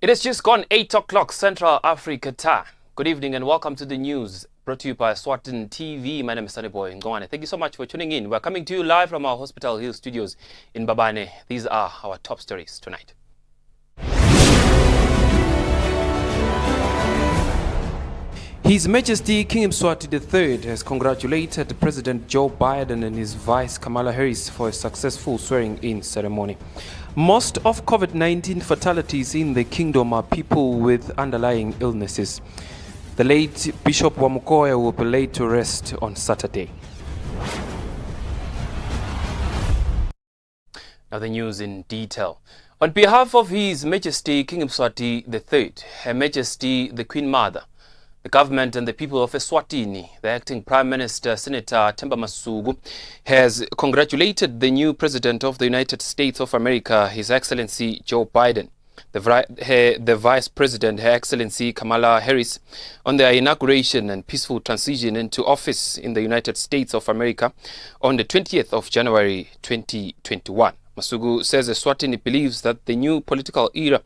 It has just gone 8 o'clock Central Africa time. Good evening and welcome to the news brought to you by Eswatini TV. My name is Sunnyboy Ngwane. Thank you so much for tuning in. We're coming to you live from our Hospital Hill studios in Babane. These are our top stories tonight. His Majesty King Eswatini III has congratulated President Joe Biden and his Vice Kamala Harris for a successful swearing-in ceremony. Most of COVID-19 fatalities in the kingdom are people with underlying illnesses. The late Bishop Wamukoya will be laid to rest on Saturday. Now the news in detail. On behalf of His Majesty King Eswatini III, Her Majesty the Queen Mother, the government and the people of Eswatini, the acting Prime Minister, Senator Themba Masuku, has congratulated the new President of the United States of America, His Excellency Joe Biden, the Vice President, Her Excellency Kamala Harris, on their inauguration and peaceful transition into office in the United States of America on the 20th of January 2021. Masuku says Eswatini believes that the new political era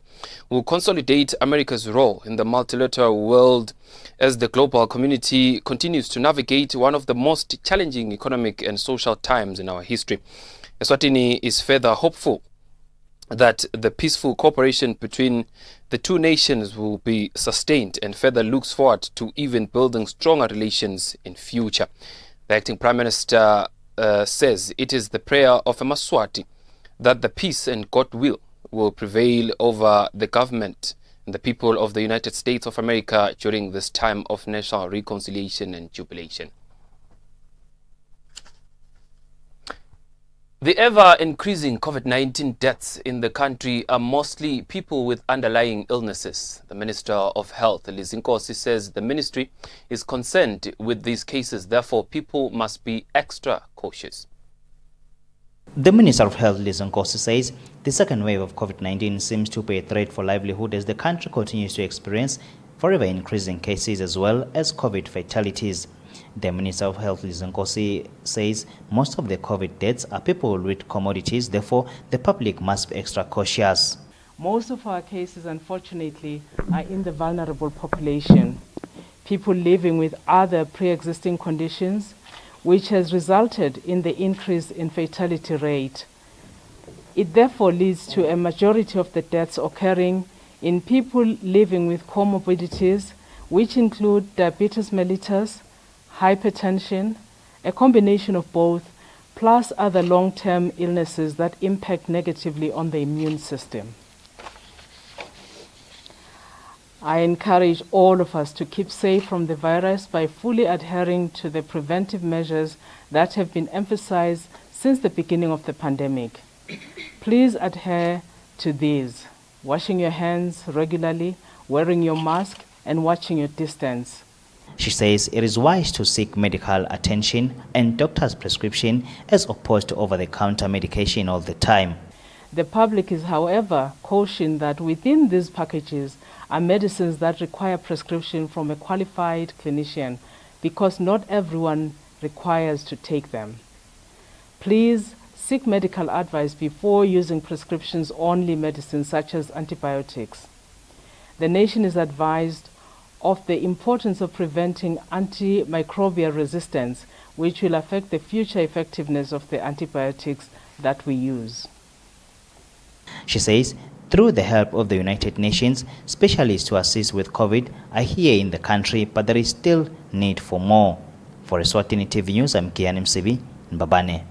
will consolidate America's role in the multilateral world as the global community continues to navigate one of the most challenging economic and social times in our history. Eswatini is further hopeful that the peaceful cooperation between the two nations will be sustained and further looks forward to even building stronger relations in future. The acting Prime Minister says it is the prayer of a Maswati that the peace and goodwill will prevail over the government and the people of the United States of America during this time of national reconciliation and jubilation. The ever-increasing COVID-19 deaths in the country are mostly people with underlying illnesses. The Minister of Health, Lizinkosi, says the ministry is concerned with these cases. Therefore, people must be extra cautious. The Minister of Health, Lizinkosi, says the second wave of COVID-19 seems to be a threat for livelihood as the country continues to experience forever increasing cases as well as COVID fatalities. The Minister of Health, Lizinkosi, says most of the COVID deaths are people with commodities, therefore the public must be extra cautious. Most of our cases, unfortunately, are in the vulnerable population, people living with other pre-existing conditions, which has resulted in the increase in fatality rate. It therefore leads to a majority of the deaths occurring in people living with comorbidities, which include diabetes mellitus, hypertension, a combination of both, plus other long-term illnesses that impact negatively on the immune system. I encourage all of us to keep safe from the virus by fully adhering to the preventive measures that have been emphasized since the beginning of the pandemic. Please adhere to these: washing your hands regularly, wearing your mask, and watching your distance. She says it is wise to seek medical attention and doctor's prescription as opposed to over-the-counter medication all the time. The public is, however, cautioned that within these packages are medicines that require prescription from a qualified clinician because not everyone requires to take them. Please seek medical advice before using prescriptions-only medicines such as antibiotics. The nation is advised of the importance of preventing antimicrobial resistance, which will affect the future effectiveness of the antibiotics that we use. She says, through the help of the United Nations, specialists to assist with COVID are here in the country, but there is still need for more. For Eswatini TV News, I'm Kian MCB in Babane.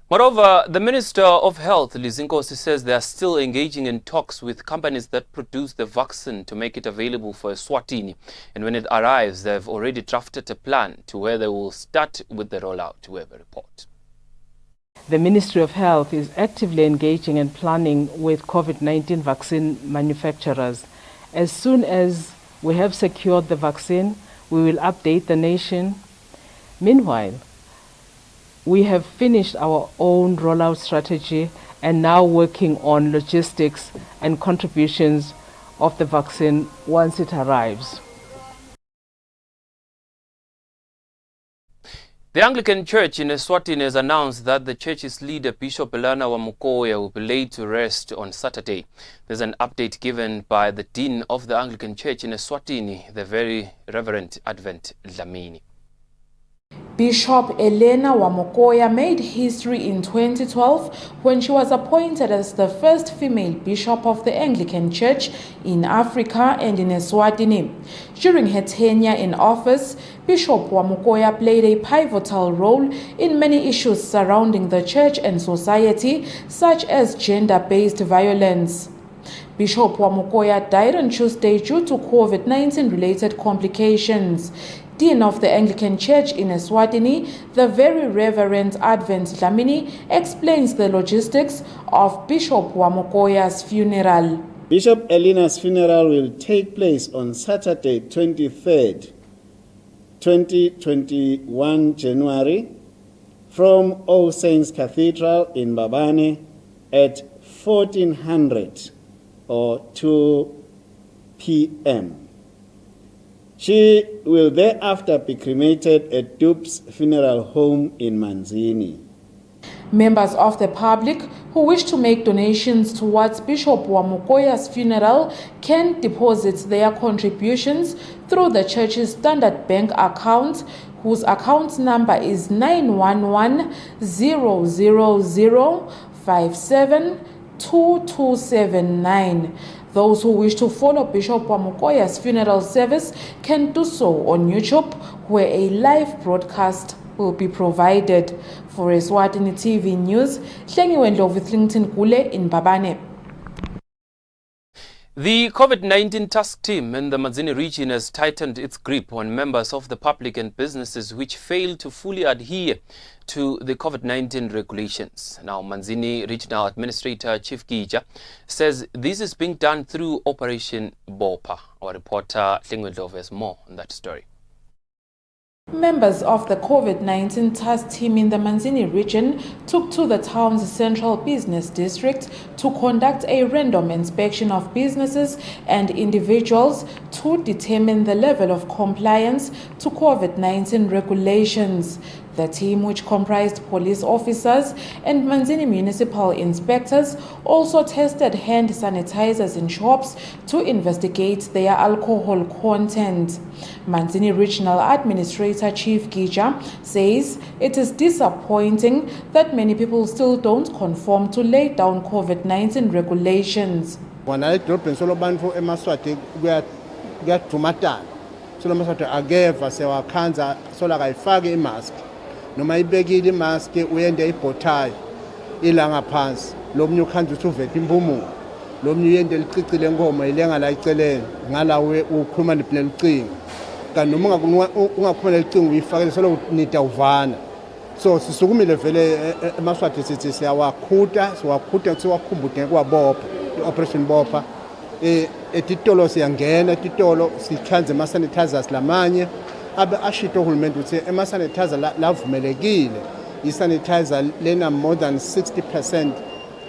Moreover, the Minister of Health, Lizinkosi, says they are still engaging in talks with companies that produce the vaccine to make it available for Eswatini. And when it arrives, they have already drafted a plan to where they will start with the rollout. We have a report. The Ministry of Health is actively engaging and planning with COVID-19 vaccine manufacturers. As soon as we have secured the vaccine, we will update the nation. Meanwhile, we have finished our own rollout strategy and now working on logistics and contributions of the vaccine once it arrives. The Anglican Church in Eswatini has announced that the church's leader, Bishop Elana Wamukoya, will be laid to rest on Saturday. There's an update given by the Dean of the Anglican Church in Eswatini, the Very Reverend Advent Dlamini. Bishop Elena Wamukoya made history in 2012 when she was appointed as the first female bishop of the Anglican Church in Africa and in Eswatini. During her tenure in office, Bishop Wamukoya played a pivotal role in many issues surrounding the church and society, such as gender-based violence. Bishop Wamukoya died on Tuesday due to COVID-19 related complications. Dean of the Anglican Church in Eswatini, the Very Reverend Advent Dlamini, explains the logistics of Bishop Wamukoya's funeral. Bishop Elena's funeral will take place on Saturday, 23rd, 2021 January, from All Saints Cathedral in Mbabane at 1400 or 2 p.m. She will thereafter be cremated at Dup's Funeral Home in Manzini. Members of the public who wish to make donations towards Bishop Wamukoya's funeral can deposit their contributions through the church's Standard Bank account, whose account number is 911-000572279. Those who wish to follow Bishop Wamukoya's funeral service can do so on YouTube, where a live broadcast will be provided. For Eswatini TV News, Hlengiwendlo with Linton Kule in Mbabane. The COVID-19 task team in the Manzini region has tightened its grip on members of the public and businesses which fail to fully adhere to the COVID-19 regulations. Now, Manzini Regional Administrator Chief Gija says this is being done through Operation Bopa. Our reporter Hlengiwendlo has more on that story. Members of the COVID-19 task team in the Manzini region took to the town's central business district to conduct a random inspection of businesses and individuals to determine the level of compliance to COVID-19 regulations. The team, which comprised police officers and Manzini municipal inspectors, also tested hand sanitizers in shops to investigate their alcohol content. Manzini Regional Administrator Chief Gija says it is disappointing that many people still don't conform to laid down COVID-19 regulations. Noma ibekile imask uyende ibhotayi ilanga phansi lomnye ukhanza usuvethe impumu lomnye uyende licicile ingoma ilenga la iceleni ngala ukhuluma nephile licingo kanti noma ungakhuluma nelicingo uyifakele solo nida uvana so sisukumile vele emaswati sithi siyawakhutha siwakhumbude kwabopha i-operation bopha etitolo siyangena etitolo sikhanze ama-sanitizers lamanye abe ashito uhulumende ukuthi ema-sanitizer lavumelekile i-sanitizer lena more than 60%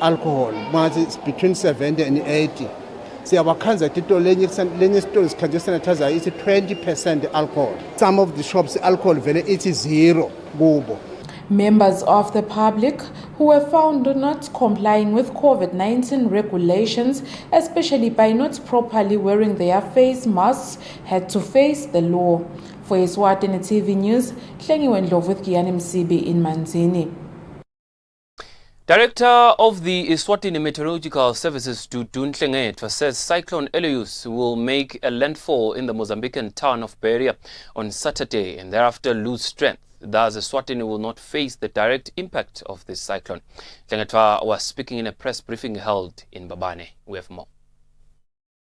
alcohol, manje it's between 70 and 80. Siyabakhanza ititolo lenye isitolo sikhanje i-sanitizer ithi 20% alcohol. Some of the shops alcohol vele ithi 0 kubo. Members of the public who were found not complying with COVID-19 regulations, especially by not properly wearing their face masks, had to face the law. For Eswatini TV News, Hlengiwendlo with Giyani Msibi in Manzini. Director of the Eswatini Meteorological Services, Dudun Hlengetwa, says Cyclone Eloise will make a landfall in the Mozambican town of Beria on Saturday and thereafter lose strength. Thus, Eswatini will not face the direct impact of this cyclone. Hlengetwa was speaking in a press briefing held in Mbabane. We have more.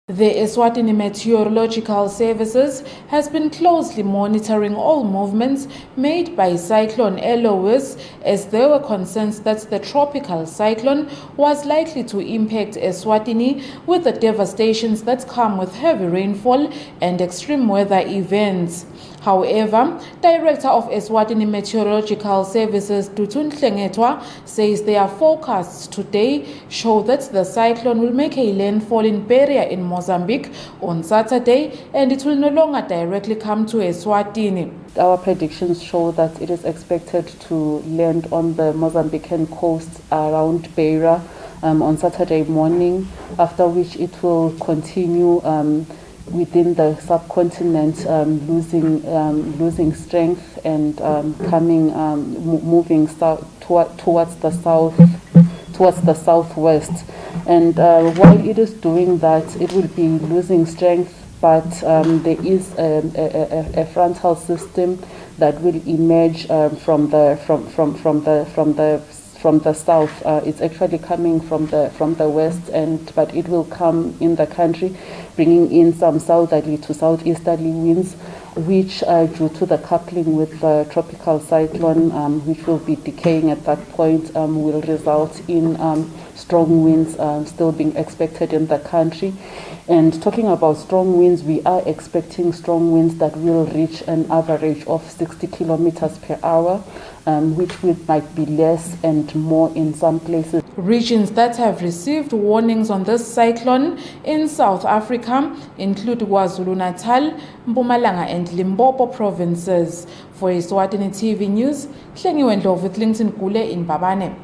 The Eswatini Meteorological Services has been closely monitoring all movements made by Cyclone Eloise, as there were concerns that the tropical cyclone was likely to impact Eswatini with the devastations that come with heavy rainfall and extreme weather events. However, Director of Eswatini Meteorological Services Tutun Hlengetwa says their forecasts today show that the cyclone will make a landfall in Beria in Mozambique on Saturday and it will no longer directly come to Eswatini. Our predictions show that it is expected to land on the Mozambican coast around Beira on Saturday morning, after which it will continue within the subcontinent, losing strength and moving towards the southwest. And while it is doing that, it will be losing strength, but there is a frontal system that will emerge from the south. It's actually coming from the west, but it will come in the country, bringing in some southerly to southeasterly winds, which due to the coupling with the tropical cyclone, which will be decaying at that point, will result in strong winds still being expected in the country. And talking about strong winds, we are expecting strong winds that will reach an average of 60 kilometers per hour, which might be less and more in some places. Regions that have received warnings on this cyclone in South Africa include KwaZulu-Natal, Mpumalanga and Limpopo provinces. For Eswatini TV News, Hlengiwe Ndlovu with Linton Kule in Babane.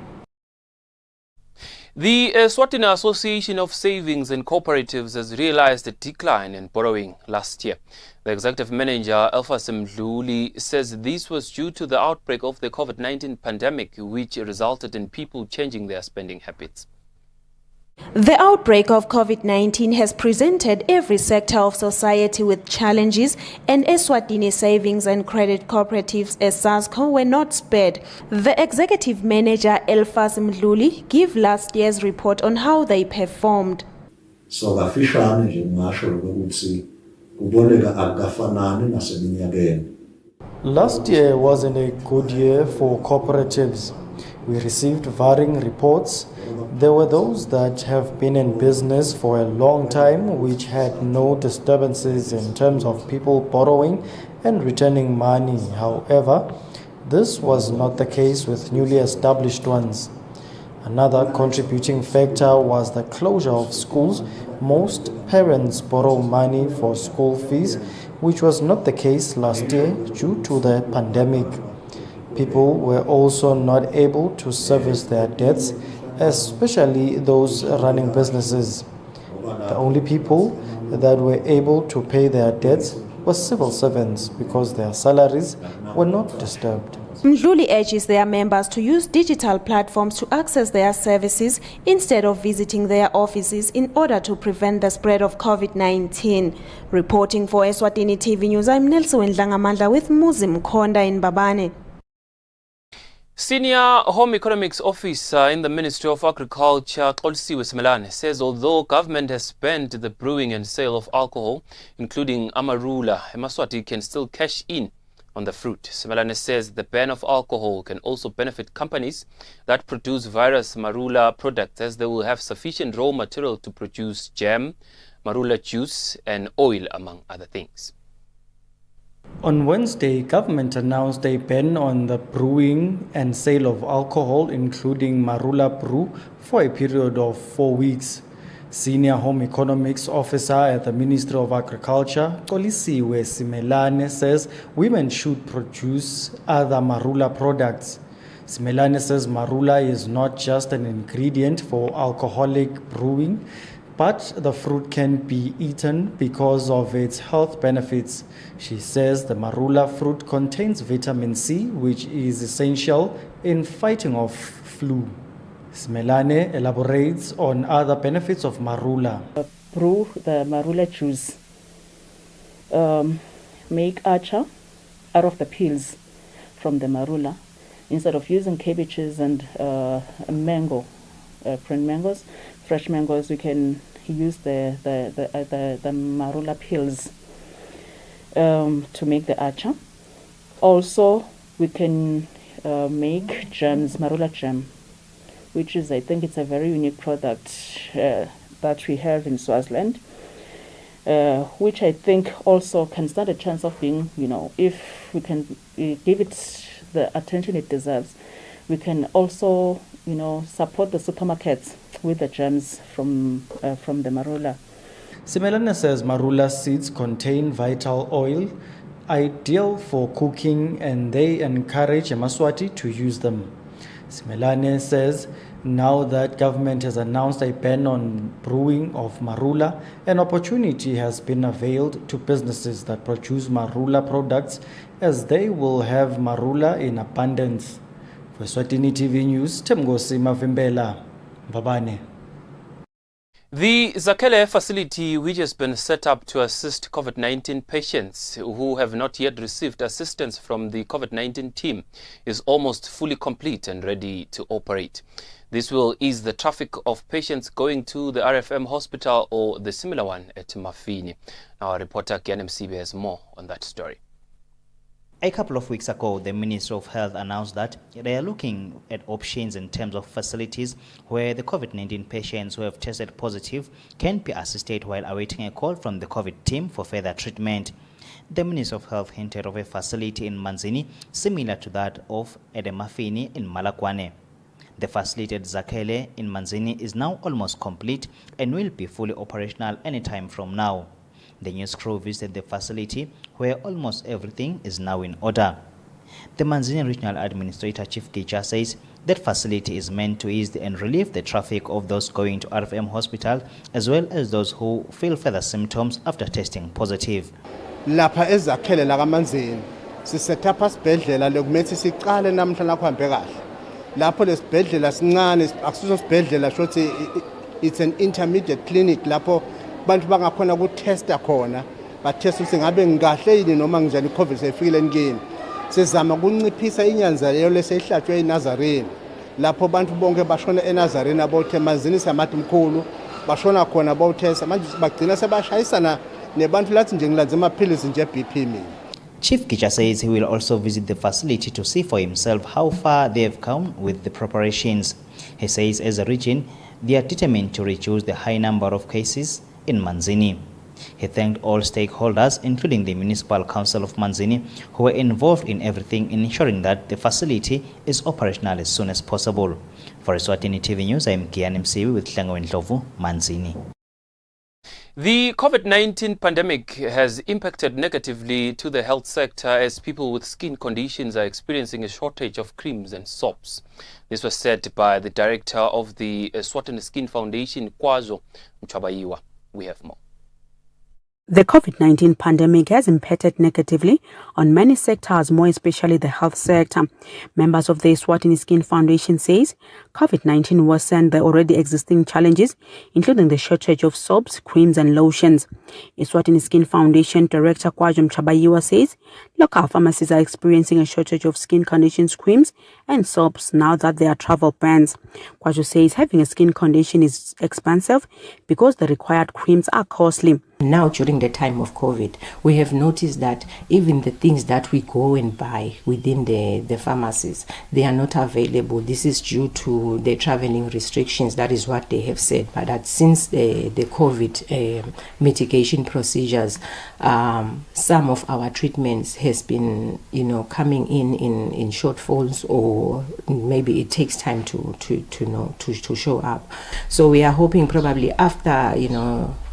The Eswatini Association of Savings and Cooperatives has realized a decline in borrowing last year. The executive manager, Mdluli, says this was due to the outbreak of the COVID-19 pandemic, which resulted in people changing their spending habits. The outbreak of COVID-19 has presented every sector of society with challenges, and Eswatini Savings and Credit Cooperatives, SASCO, were not spared. The executive manager, Mdluli, gave last year's report on how they performed. So kafishane nje ngasho ukuthi uboleka akufanani naseminyakeni. Last year wasn't a good year for cooperatives. We received varying reports. There were those that have been in business for a long time, which had no disturbances in terms of people borrowing and returning money. However, this was not the case with newly established ones. Another contributing factor was the closure of schools. Most parents borrow money for school fees, which was not the case last year due to the pandemic. People were also not able to service their debts, especially those running businesses. The only people that were able to pay their debts were civil servants because their salaries were not disturbed. Mdluli urges their members to use digital platforms to access their services instead of visiting their offices in order to prevent the spread of COVID-19. Reporting for Eswatini TV News, I'm Nelson Ndlangamandla with Muzi Mkhonda in Babane. Senior Home Economics Officer in the Ministry of Agriculture, Eswatini-US, says although government has banned the brewing and sale of alcohol, including Marula, Eswatini can still cash in on the fruit. Eswatini says the ban of alcohol can also benefit companies that produce various Marula products, as they will have sufficient raw material to produce jam, Marula juice and oil, among other things. On Wednesday, government announced a ban on the brewing and sale of alcohol, including Marula brew, for a period of 4 weeks. Senior Home Economics Officer at the Ministry of Agriculture, Eswatini-US, says women should produce other Marula products. Eswatini says Marula is not just an ingredient for alcoholic brewing, but the fruit can be eaten because of its health benefits. She says the Marula fruit contains vitamin C, which is essential in fighting off flu. Eswatini elaborates on other benefits of Marula. Brew the Marula juice. Make acha out of the peels from the Marula. Instead of using cabbages and mango, prune mangoes, fresh mangoes, we can use the Marula peels to make the acha. Also, we can make jams, Marula jam, which is, I think it's a very unique product that we have in Swaziland. which I think also can stand a chance of being, if we can give it the attention it deserves, we can also, support the supermarkets with the gems from the Marula. Simelane says Marula seeds contain vital oil, ideal for cooking, and they encourage Emaswati to use them. Simelane says now that government has announced a ban on brewing of Marula, an opportunity has been availed to businesses that produce Marula products, as they will have Marula in abundance. For Eswatini TV News, Temgosi Mavimbela, Babane. The Zakhele facility, which has been set up to assist COVID-19 patients who have not yet received assistance from the COVID-19 team, is almost fully complete and ready to operate. This will ease the traffic of patients going to the RFM hospital or the similar one at Mafini. Our reporter Kian MCB has more on that story. A couple of weeks ago, the Ministry of Health announced that they are looking at options in terms of facilities where the COVID-19 patients who have tested positive can be assisted while awaiting a call from the COVID team for further treatment. The Ministry of Health hinted of a facility in Manzini similar to that of Edemafini in Malakwane. The facility at Zakhele in Manzini is now almost complete and will be fully operational anytime from now. The news crew visited the facility where almost everything is now in order. The Manzini Regional Administrator Chief Gicha says that facility is meant to ease and relieve the traffic of those going to RFM hospital as well as those who feel further symptoms after testing positive. Lapha ezakhele la kaManzini sisetapha sibhedlela lokumethi siqale namhla nakuhambe kahle. Lapho lesibhedlela sincane akusiso sibhedlela shothi it's an intermediate clinic lapho bantu bangakhona ukutesta khona bathesta ukuthi ngabe ngikahle yini noma njani iCovid seyifikile ngini. Sizama ukunciphisa inyanza leyo lesehlatshwe eNazarene lapho bantu bonke bashona eNazarene abothe Manzini samathi mkhulu bashona khona bawuthesa manje bagcina sebashayisana nebantu lathi nje ngilandza amaphilisi nje BP mina. Chief Gicha says he will also visit the facility to see for himself how far they have come with the preparations. He says as a region, they are determined to reduce the high number of cases in Manzini. He thanked all stakeholders, including the Municipal Council of Manzini, who were involved in everything in ensuring that the facility is operational as soon as possible. For Eswatini TV News, I am Kian MCB with Hlengo Ndlovu, Manzini. The COVID-19 pandemic has impacted negatively to the health sector as people with skin conditions are experiencing a shortage of creams and soaps. This was said by the director of the Eswatini Skin Foundation, Kwazo Mchabayiwa. We have more. The COVID-19 pandemic has impacted negatively on many sectors, more especially the health sector. Members of the Eswatini Skin Foundation says COVID-19 worsened the already existing challenges, including the shortage of soaps, creams and lotions. Eswatini Skin Foundation Director Kwajo Mchabayiwa says local pharmacies are experiencing a shortage of skin conditions, creams and soaps now that there are travel bans. Kwajo says having a skin condition is expensive because the required creams are costly. Now, during the time of COVID, we have noticed that even the things that we go and buy within the pharmacies, they are not available. This is due to the traveling restrictions. That is what they have said. But that since the COVID mitigation procedures, some of our treatments has been, coming in shortfalls, or maybe it takes time to show up. So we are hoping probably after,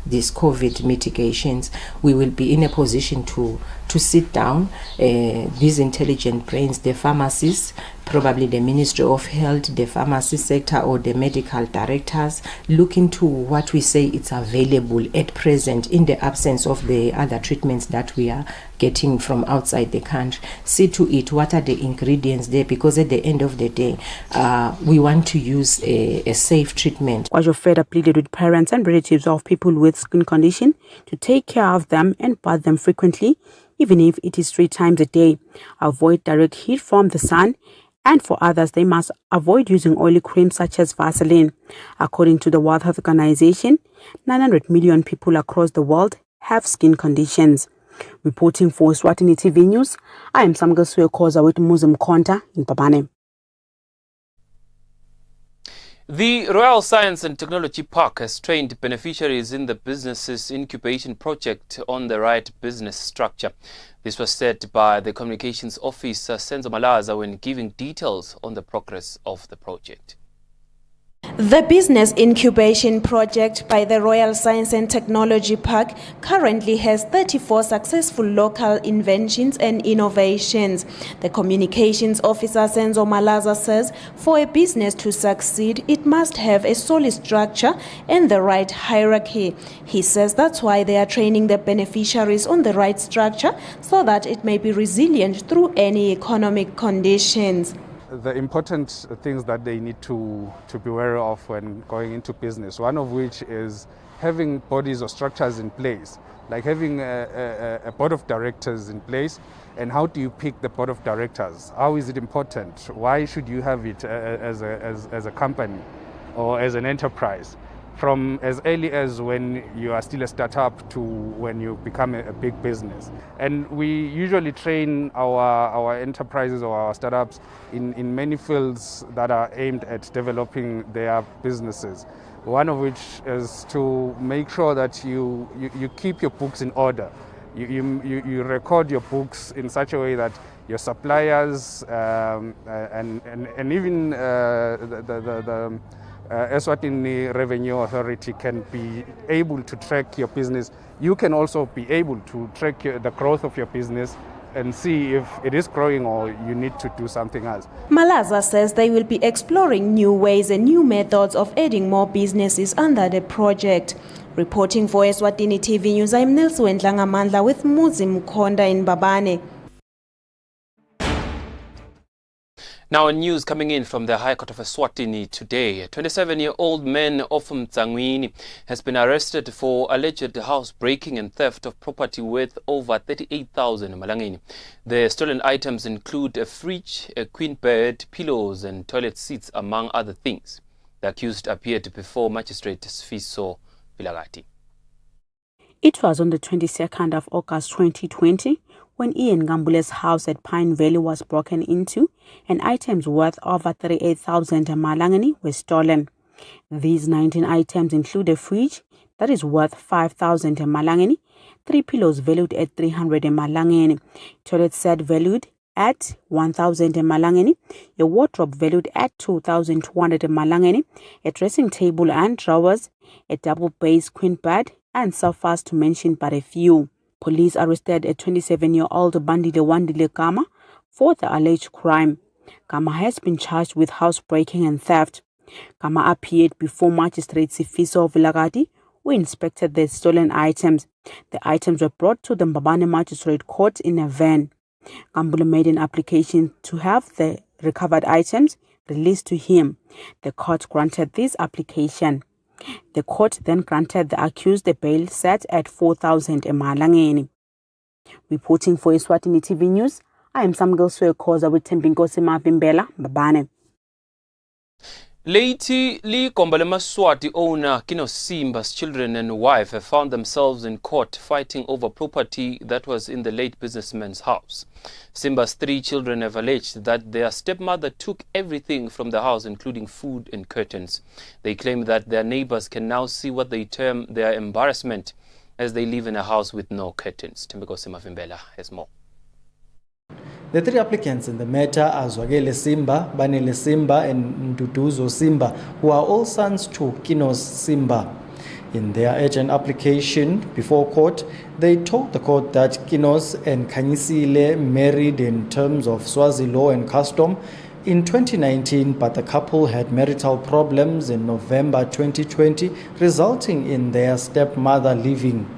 these COVID mitigations, we will be in a position to sit down, these intelligent brains, the pharmacists, probably the Ministry of Health, the pharmacy sector or the medical directors, look into what we say it's available at present in the absence of the other treatments that we are getting from outside the country. See to it what are the ingredients there, because at the end of the day, we want to use a safe treatment. Kwajo further pleaded with parents and relatives of people with skin condition to take care of them and bath them frequently, even if it is 3 times a day. Avoid direct heat from the sun, and for others, they must avoid using oily creams such as Vaseline. According to the World Health Organization, 900 million people across the world have skin conditions. Reporting for Eswatini TV News, I am Samgaswe Koza with Muslim Konta in Babane. The Royal Science and Technology Park has trained beneficiaries in the business's incubation project on the right business structure. This was said by the Communications Officer Senzo Malaza when giving details on the progress of the project. The Business Incubation Project by the Royal Science and Technology Park currently has 34 successful local inventions and innovations. The Communications Officer Senzo Malaza says for a business to succeed, it must have a solid structure and the right hierarchy. He says that's why they are training the beneficiaries on the right structure so that it may be resilient through any economic conditions. The important things that they need to be aware of when going into business, one of which is having bodies or structures in place, like having a board of directors in place. And how do you pick the board of directors? How is it important? Why should you have it as a company or as an enterprise? From as early as when you are still a startup to when you become a big business. And we usually train our enterprises or our startups in many fields that are aimed at developing their businesses. One of which is to make sure that you keep your books in order. You record your books in such a way that your suppliers and even the Eswatini Revenue Authority can be able to track your business. You can also be able to track the growth of your business and see if it is growing or you need to do something else. Malaza says they will be exploring new ways and new methods of adding more businesses under the project. Reporting for Eswatini TV News, I'm Nelson Ndlangamandla with Muzi Mkonda in Babane. Now, news coming in from the High Court of Eswatini today. A 27-year-old man of Mtsangwini has been arrested for alleged housebreaking and theft of property worth over 38,000 Malangeni. The stolen items include a fridge, a queen bed, pillows and toilet seats, among other things. The accused appeared before Magistrate Sfiso Vilagati. It was on the 22nd of August 2020 when Ian Gambule's house at Pine Valley was broken into and items worth over 38,000 Malangeni were stolen. These 19 items include a fridge that is worth 5,000 Malangeni, 3 pillows valued at 300 Malangeni, toilet set valued at 1,000 Malangeni, a wardrobe valued at 2,200 Malangeni, a dressing table and drawers, a double-base queen bed, and sofas to mention but a few. Police arrested a 27-year-old Bandile Wandile Kama for the alleged crime. Kama has been charged with housebreaking and theft. Kama appeared before Magistrate Sifiso Vilagati, who inspected the stolen items. The items were brought to the Mbabane Magistrate Court in a van. Gambule made an application to have the recovered items released to him. The court granted this application. The court then granted the accused a bail set at 4,000 Malangeni. Reporting for Eswatini TV News, I am Samgil Suekoza with Tembinkosi Mavimbela, Babane. Lady Lee Kombalema Swati owner Kino Simba's children and wife have found themselves in court fighting over property that was in the late businessman's house. Simba's 3 children have alleged that their stepmother took everything from the house, including food and curtains. They claim that their neighbors can now see what they term their embarrassment as they live in a house with no curtains. Tembikosi Mavimbela has more. The 3 applicants in the matter are Zwagele Simba, Banele Simba, and Nduduzo Simba, who are all sons to Kinos Simba. In their urgent application before court, they told the court that Kinos and Kanyisile married in terms of Swazi law and custom in 2019, but the couple had marital problems in November 2020, resulting in their stepmother leaving.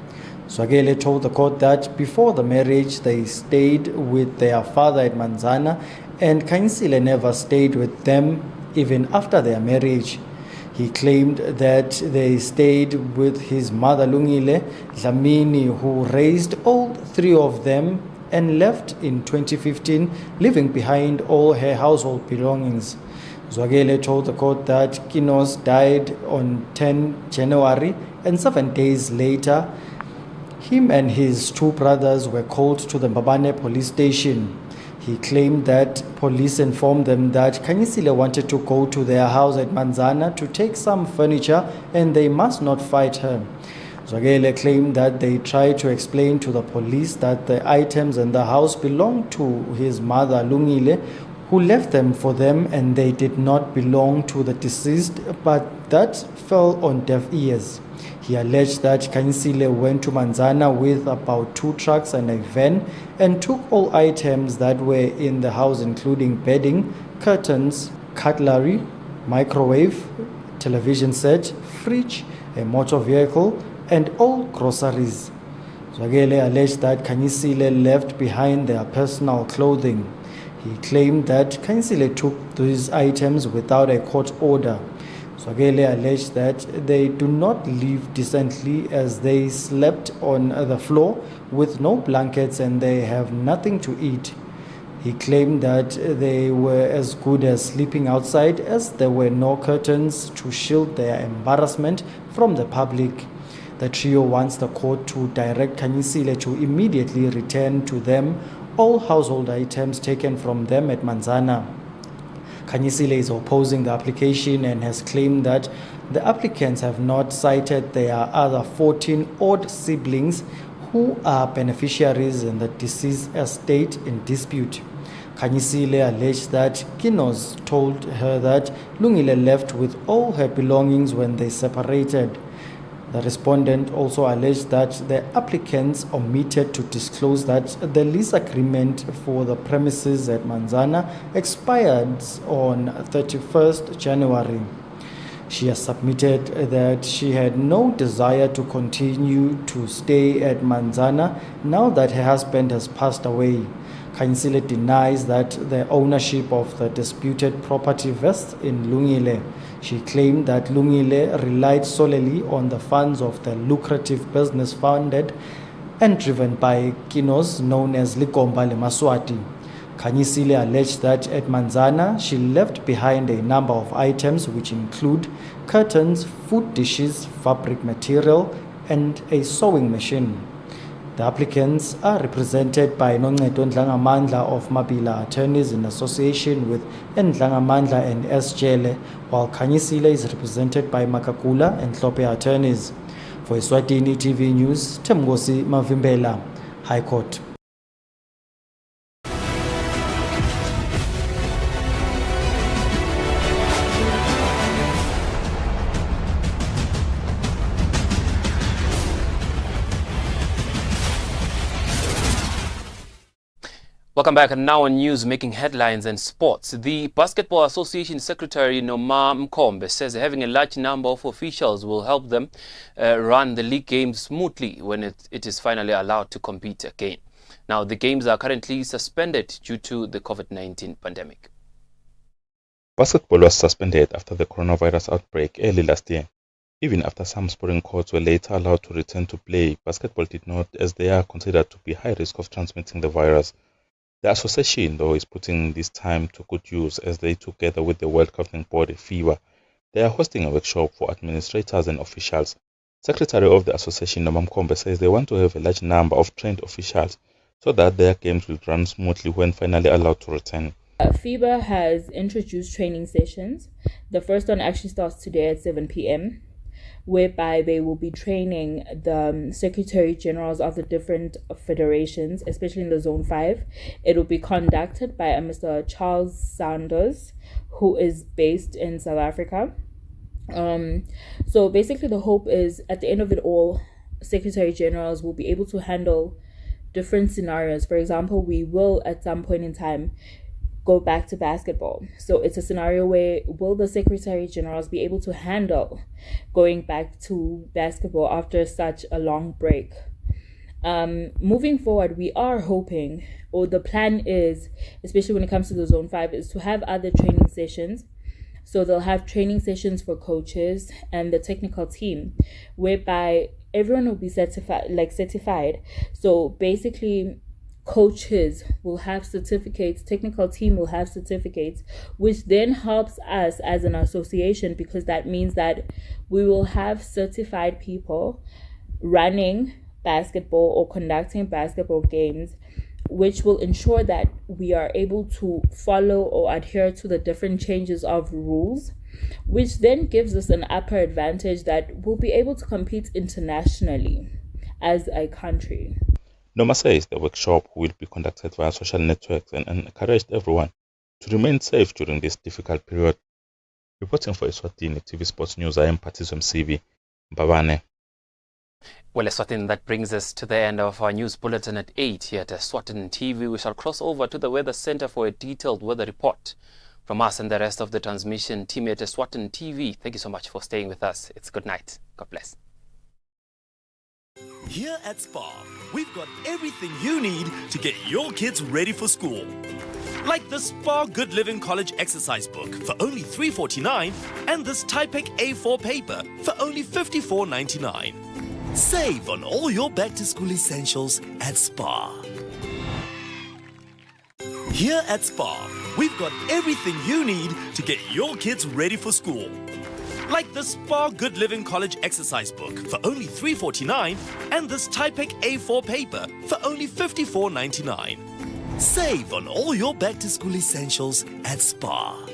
Swagele told the court that before the marriage, they stayed with their father at Manzana, and Kanyisile never stayed with them even after their marriage. He claimed that they stayed with his mother Lungile Dlamini, who raised all 3 of them and left in 2015, leaving behind all her household belongings. Zwagele told the court that Kinos died on 10 January and 7 days later, him and his 2 brothers were called to the Mbabane police station. He claimed that police informed them that Kanyisile wanted to go to their house at Manzana to take some furniture and they must not fight her. Zwagele claimed that they tried to explain to the police that the items in the house belonged to his mother, Lungile, who left them for them and they did not belong to the deceased, but that fell on deaf ears. He alleged that Kanyisile went to Manzana with about 2 trucks and a van and took all items that were in the house, including bedding, curtains, cutlery, microwave, television set, fridge, a motor vehicle, and all groceries. Zwagele alleged that Kanyisile left behind their personal clothing. He claimed that Kanyisile took these items without a court order. Zwagele alleged that they do not live decently as they slept on the floor with no blankets and they have nothing to eat. He claimed that they were as good as sleeping outside as there were no curtains to shield their embarrassment from the public. The trio wants the court to direct Kanyisile to immediately return to them all household items taken from them at Manzana. Kanyisile is opposing the application and has claimed that the applicants have not cited their other 14 odd siblings who are beneficiaries in the deceased estate in dispute. Kanyisile alleged that Kinos told her that Lungile left with all her belongings when they separated. The respondent also alleged that the applicants omitted to disclose that the lease agreement for the premises at Manzana expired on 31st January. She has submitted that she had no desire to continue to stay at Manzana now that her husband has passed away. Kanyisile denies that the ownership of the disputed property vests in Lungile. She claimed that Lungile relied solely on the funds of the lucrative business founded and driven by Kinos known as Likomba le Maswati. Kanyisile alleged that at Manzana she left behind a number of items which include curtains, food dishes, fabric material, and a sewing machine. The applicants are represented by Noncedo Ndlangamandla of Mabila Attorneys in association with Ndlangamandla and S. Jele, while Kanyisile is represented by Makakula and Hlope Attorneys. For Eswatini TV News, Temgosi Mavimbela, High Court. Welcome back, and now on news making headlines and sports. The Basketball Association Secretary Noma Mkombe says having a large number of officials will help them run the league games smoothly when it is finally allowed to compete again. Now, the games are currently suspended due to the COVID-19 pandemic. Basketball was suspended after the coronavirus outbreak early last year. Even after some sporting courts were later allowed to return to play, basketball did not, as they are considered to be high risk of transmitting the virus. The association, though, is putting this time to good use as they, together with the World Governing Body, FIBA, they are hosting a workshop for administrators and officials. Secretary of the association, Noma Mkombe, says they want to have a large number of trained officials so that their games will run smoothly when finally allowed to return. FIBA has introduced training sessions. The first one actually starts today at 7 p.m. whereby they will be training the Secretary Generals of the different federations, especially in the Zone 5. It will be conducted by Mr. Charles Sanders, who is based in South Africa. So basically the hope is at the end of it all, Secretary Generals will be able to handle different scenarios. For example, we will at some point in time go back to basketball. So it's a scenario where will the Secretary Generals be able to handle going back to basketball after such a long break? Moving forward, we are hoping, or the plan is, especially when it comes to the Zone 5, is to have other training sessions. So they'll have training sessions for coaches and the technical team, whereby everyone will be certified. So basically, coaches will have certificates, technical team will have certificates, which then helps us as an association, because that means that we will have certified people running basketball or conducting basketball games which will ensure that we are able to follow or adhere to the different changes of rules, which then gives us an upper advantage that we'll be able to compete internationally as a country. Noma says the workshop will be conducted via social networks and encouraged everyone to remain safe during this difficult period. Reporting for Eswatini TV Sports News, I am Patiswem CV Mbabane. Well, Eswatini, that brings us to the end of our news bulletin at 8 here at Eswatini TV. We shall cross over to the Weather Center for a detailed weather report. From us and the rest of the transmission team at Eswatini TV, thank you so much for staying with us. It's good night. God bless. Here at Spa, we've got everything you need to get your kids ready for school. Like the Spa Good Living College exercise book for only $3.49 and this Typec A4 paper for only $54.99. Save on all your back-to-school essentials at Spa. Here at Spa, we've got everything you need to get your kids ready for school. Like the Spa Good Living College exercise book for only $3.49 and this Typec A4 paper for only $54.99. Save on all your back-to-school essentials at Spa.